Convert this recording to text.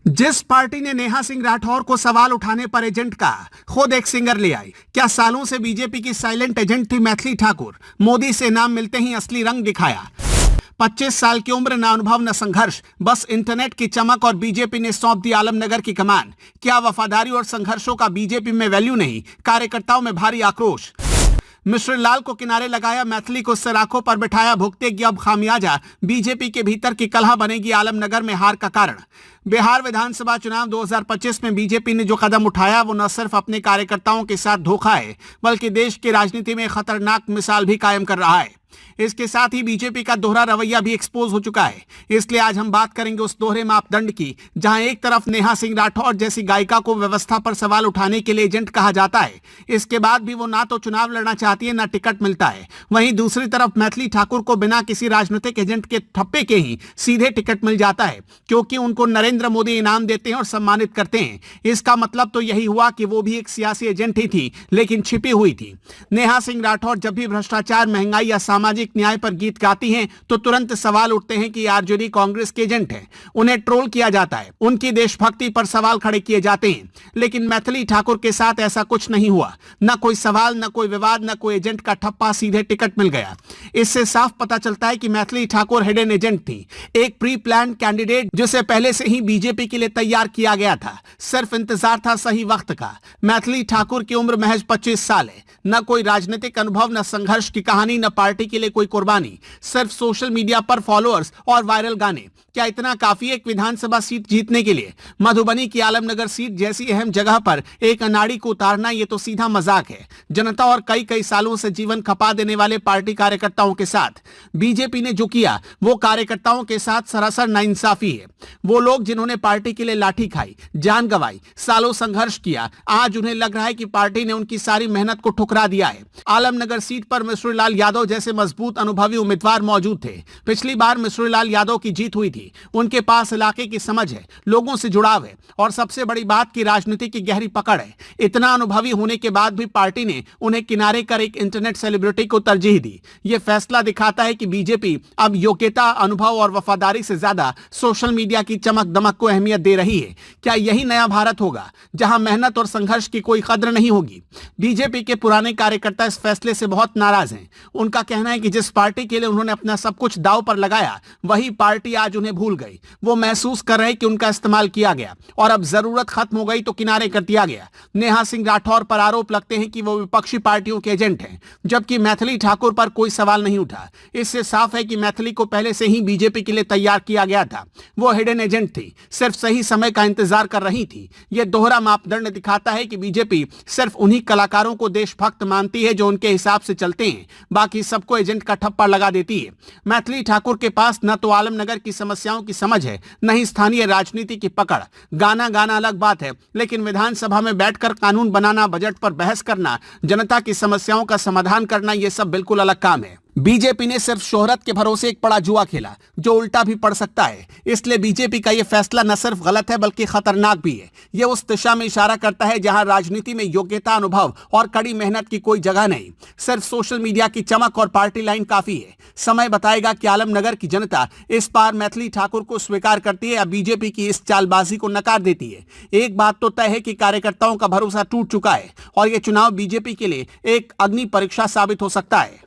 जिस पार्टी ने नेहा सिंह राठौर को सवाल उठाने पर एजेंट का खुद एक सिंगर ले आई। क्या सालों से बीजेपी की साइलेंट एजेंट थी मैथिली ठाकुर? मोदी से नाम मिलते ही असली रंग दिखाया। 25 साल की उम्र, न अनुभव न संघर्ष, बस इंटरनेट की चमक और बीजेपी ने सौंप दी आलमनगर की कमान। क्या वफादारी और संघर्षों का बीजेपी में वैल्यू नहीं? कार्यकर्ताओं में भारी आक्रोश। मिश्र लाल को किनारे लगाया, मैथिली को सराखों पर बिठाया, भुगतेगी अब खामियाजा। बीजेपी के भीतर की कलह बनेगी आलमनगर में हार का कारण। बिहार विधानसभा चुनाव 2025 में बीजेपी ने जो कदम उठाया वो न सिर्फ अपने कार्यकर्ताओं के साथ धोखा है, बल्कि देश की राजनीति में खतरनाक मिसाल भी कायम कर रहा है। इसके साथ ही बीजेपी का दोहरा रवैया भी एक्सपोज हो चुका है। इसलिए आज हम बात करेंगे उस दोहरे मापदंड की, जहां एक तरफ नेहा सिंह राठौर जैसी गायिका को व्यवस्था पर सवाल उठाने के लिए एजेंट कहा जाता है, इसके बाद भी वो ना तो चुनाव लड़ना चाहती है ना टिकट मिलता है। वहीं दूसरी तरफ मैथिली ठाकुर को बिना किसी राजनीतिक एजेंट के ठप्पे के ही सीधे टिकट मिल जाता है, क्योंकि उनको नरेंद्र मोदी इनाम देते हैं और सम्मानित करते हैं। इसका मतलब तो यही हुआ कि वो भी एक सियासी एजेंट ही थी, लेकिन छिपी हुई थी। नेहा सिंह राठौर जब भी भ्रष्टाचार, महंगाई या सामाजिक न्याय पर गीत गाती हैं तो तुरंत सवाल उठते हैं कि आरजेडी कांग्रेस के एजेंट हैं। उन्हें ट्रोल किया जाता है, उनकी देशभक्ति पर सवाल खड़े किए जाते हैं। लेकिन मैथिली ठाकुर के साथ ऐसा कुछ नहीं हुआ। न कोई सवाल, न कोई विवाद, न कोई एजेंट का ठप्पा, सीधे टिकट मिल गया। इससे साफ पता चलता है कि मैथिली ठाकुर हिडन एजेंट थी, एक प्री प्लान कैंडिडेट जिसे पहले से ही बीजेपी के लिए तैयार किया गया था। सिर्फ इंतजार था सही वक्त का। मैथिली ठाकुर की उम्र महज 25 साल है। न कोई राजनीतिक अनुभव, न संघर्ष की कहानी, न पार्टी के लिए कोई कुर्बानी, सिर्फ सोशल मीडिया पर फॉलोअर्स और वायरल गाने। क्या इतना काफी एक विधानसभा सीट जीतने के लिए? मधुबनी की आलमनगर सीट जैसी अहम जगह पर एक अनाड़ी को उतारना, ये तो सीधा मजाक है। जनता और कई कई सालों से जीवन खपा देने वाले पार्टी कार्यकर्ताओं के साथ बीजेपी ने जो किया वो कार्यकर्ताओं के साथ सरासर नाइंसाफी है। वो लोग जिन्होंने पार्टी के लिए लाठी खाई, जान गंवाई, सालों संघर्ष किया, आज उन्हें लग रहा है कि पार्टी ने उनकी सारी मेहनत को ठुकरा दिया है। आलमनगर सीट पर मिश्र लाल यादव जैसे मजबूत अनुभवी उम्मीदवार मौजूद थे। पिछली बार मिश्र लाल यादव की जीत हुई थी। उनके पास इलाके की समझ है, लोगों से जुड़ाव है और सबसे बड़ी बात की राजनीति की गहरी पकड़ है। इतना अनुभवी होने के बाद भी पार्टी ने उन्हें किनारे कर एक इंटरनेट सेलिब्रिटी को तरजीह दी। यह फैसला दिखाता है कि बीजेपी अब योग्यता, अनुभव और वफादारी से ज्यादा सोशल मीडिया की चमक दमक को अहमियत दे रही है। क्या यही नया भारत होगा, जहां मेहनत और संघर्ष की कोई कद्र नहीं होगी? बीजेपी के पुराने कार्यकर्ता इस फैसले से बहुत नाराज हैं। उनका कहना है कि जिस पार्टी के लिए उन्होंने अपना सब कुछ दांव पर लगाया, वही पार्टी आज उन्हें भूल गई। वो महसूस कर रहे हैं कि उनका इस्तेमाल किया गया और अब जरूरत खत्म हो गई तो किनारे कर दिया गया। नेहा सिंह राठौर पर आरोप लगते हैं कि वो विपक्षी पार्टियों के एजेंट हैं, जबकि मैथिली ठाकुर पर कोई सवाल नहीं उठा। इससे साफ है कि मैथिली को पहले से ही बीजेपी के लिए तैयार किया गया था। वो हिडन एजेंट थी, सिर्फ सही समय का इंतजार कर रही थी। यह दोहरा मापदंड दिखाता है कि बीजेपी सिर्फ उन्हीं कलाकारों को देशभक्त मानती है जो उनके हिसाब से चलते हैं, बाकी सबको एजेंट का ठप्पा लगा देती है। मैथिली ठाकुर के पास न तो आलमनगर की समस्याओं की समझ है, न ही स्थानीय राजनीति की पकड़। गाना गाना अलग बात है, लेकिन विधानसभा में बैठकर कानून बनाना, बजट पर बहस करना, जनता की समस्याओं का समाधान करना, यह सब बिल्कुल अलग काम है। बीजेपी ने सिर्फ शोहरत के भरोसे एक बड़ा जुआ खेला, जो उल्टा भी पड़ सकता है। इसलिए बीजेपी का यह फैसला न सिर्फ गलत है बल्कि खतरनाक भी है। यह उस दिशा में इशारा करता है जहां राजनीति में योग्यता, अनुभव और कड़ी मेहनत की कोई जगह नहीं। सिर्फ सोशल मीडिया की चमक और पार्टी लाइन काफी है। समय बताएगा कि आलमनगर की जनता इस बार मैथिली ठाकुर को स्वीकार करती है या बीजेपी की इस चालबाजी को नकार देती है। एक बात तो तय है कि कार्यकर्ताओं का भरोसा टूट चुका है और यह चुनाव बीजेपी के लिए एक अग्नि परीक्षा साबित हो सकता है।